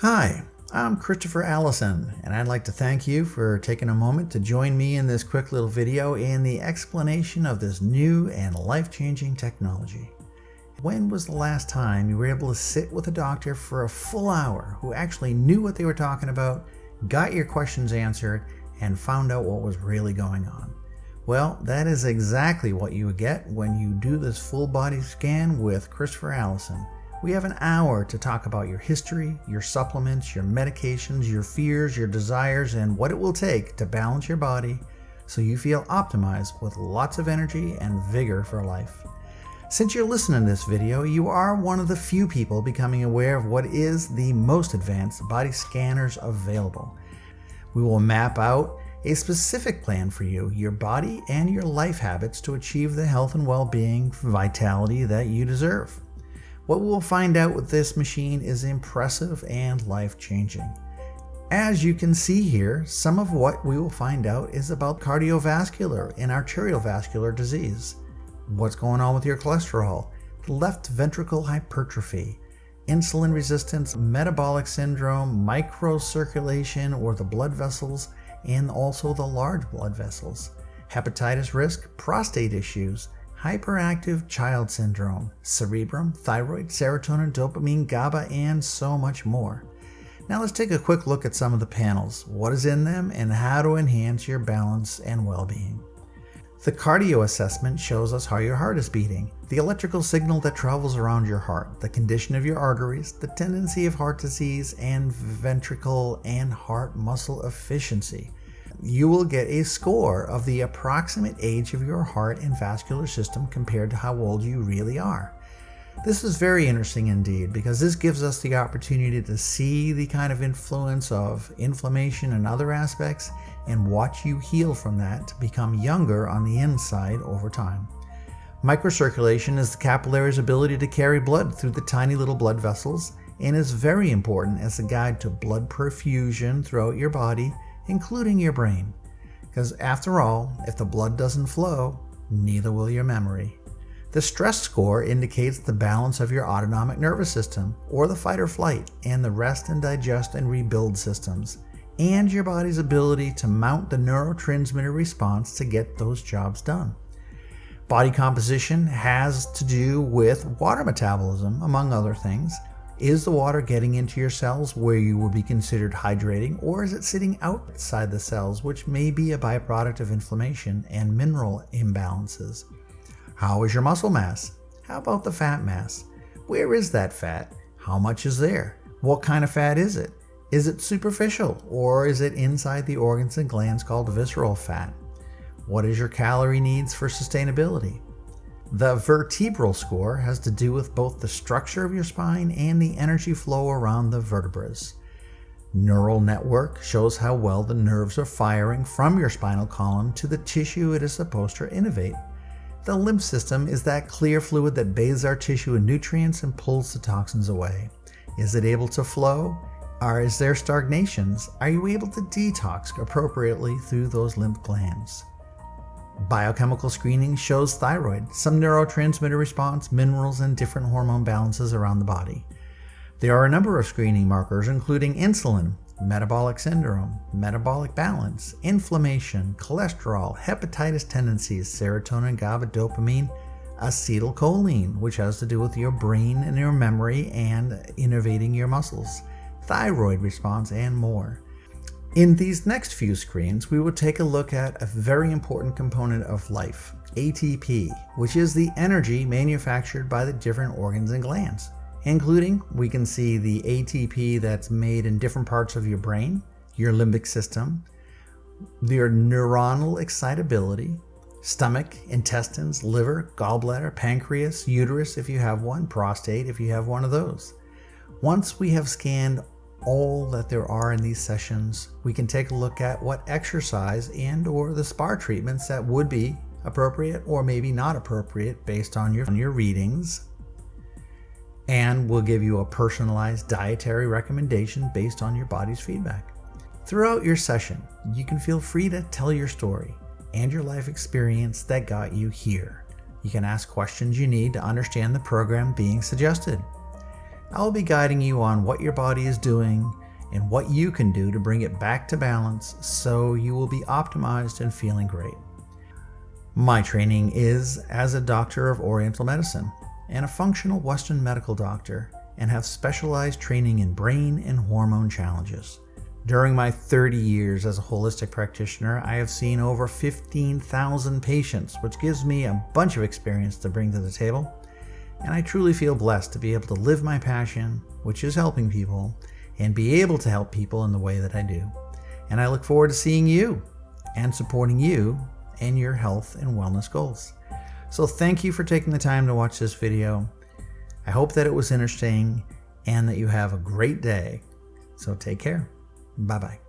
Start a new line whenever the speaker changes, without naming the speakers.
Hi, I'm Christopher Allison, and I'd like to thank you for taking a moment to join me in this quick little video in the explanation of this new and life-changing technology. When was the last time you were able to sit with a doctor for a full hour who actually knew what they were talking about, got your questions answered, and found out what was really going on? Well, that is exactly what you would get when you do this full body scan with Christopher Allison. We have an hour to talk about your history, your supplements, your medications, your fears, your desires, and what it will take to balance your body so you feel optimized with lots of energy and vigor for life. Since you're listening to this video, you are one of the few people becoming aware of what is the most advanced body scanners available. We will map out a specific plan for you, your body, and your life habits to achieve the health and well-being vitality that you deserve. What we will find out with this machine is impressive and life-changing. As you can see here, some of what we will find out is about cardiovascular and arteriovascular disease, what's going on with your cholesterol, left ventricle hypertrophy, insulin resistance, metabolic syndrome, microcirculation or the blood vessels, and also the large blood vessels, hepatitis risk, prostate issues, hyperactive child syndrome, cerebrum, thyroid, serotonin, dopamine, GABA, and so much more. Now let's take a quick look at some of the panels, what is in them, and how to enhance your balance and well-being. The cardio assessment shows us how your heart is beating, the electrical signal that travels around your heart, the condition of your arteries, the tendency of heart disease, and ventricle and heart muscle efficiency. You will get a score of the approximate age of your heart and vascular system compared to how old you really are. This is very interesting indeed, because this gives us the opportunity to see the kind of influence of inflammation and other aspects and watch you heal from that to become younger on the inside over time. Microcirculation is the capillary's ability to carry blood through the tiny little blood vessels and is very important as a guide to blood perfusion throughout your body, including your brain. Because after all, if the blood doesn't flow, neither will your memory. The stress score indicates the balance of your autonomic nervous system, or the fight or flight, and the rest and digest and rebuild systems, and your body's ability to mount the neurotransmitter response to get those jobs done. Body composition has to do with water metabolism, among other things. Is the water getting into your cells where you will be considered hydrating, or is it sitting outside the cells, which may be a byproduct of inflammation and mineral imbalances? How is your muscle mass? How about the fat mass? Where is that fat? How much is there? What kind of fat is it? Is it superficial, or is it inside the organs and glands called visceral fat? What is your calorie needs for sustainability? The vertebral score has to do with both the structure of your spine and the energy flow around the vertebrae. Neural network shows how well the nerves are firing from your spinal column to the tissue it is supposed to innervate. The lymph system is that clear fluid that bathes our tissue in nutrients and pulls the toxins away. Is it able to flow? Or is there stagnations? Are you able to detox appropriately through those lymph glands? Biochemical screening shows thyroid, some neurotransmitter response, minerals, and different hormone balances around the body. There are a number of screening markers, including insulin, metabolic syndrome, metabolic balance, inflammation, cholesterol, hepatitis tendencies, serotonin, GABA, dopamine, acetylcholine, which has to do with your brain and your memory and innervating your muscles, thyroid response, and more. In these next few screens, we will take a look at a very important component of life, ATP, which is the energy manufactured by the different organs and glands, including we can see the ATP that's made in different parts of your brain, your limbic system, your neuronal excitability, stomach, intestines, liver, gallbladder, pancreas, uterus if you have one, prostate if you have one of those. Once we have scanned all that there are in these sessions, we can take a look at what exercise and or the spa treatments that would be appropriate or maybe not appropriate based on your readings, and we'll give you a personalized dietary recommendation based on your body's feedback. Throughout your session, you can feel free to tell your story and your life experience that got you here. You can ask questions you need to understand the program being suggested. I'll be guiding you on what your body is doing and what you can do to bring it back to balance so you will be optimized and feeling great. My training is as a doctor of Oriental medicine and a functional Western medical doctor, and have specialized training in brain and hormone challenges. During my 30 years as a holistic practitioner, I have seen over 15,000 patients, which gives me a bunch of experience to bring to the table. And I truly feel blessed to be able to live my passion, which is helping people, and be able to help people in the way that I do. And I look forward to seeing you and supporting you and your health and wellness goals. So thank you for taking the time to watch this video. I hope that it was interesting and that you have a great day. So take care. Bye-bye.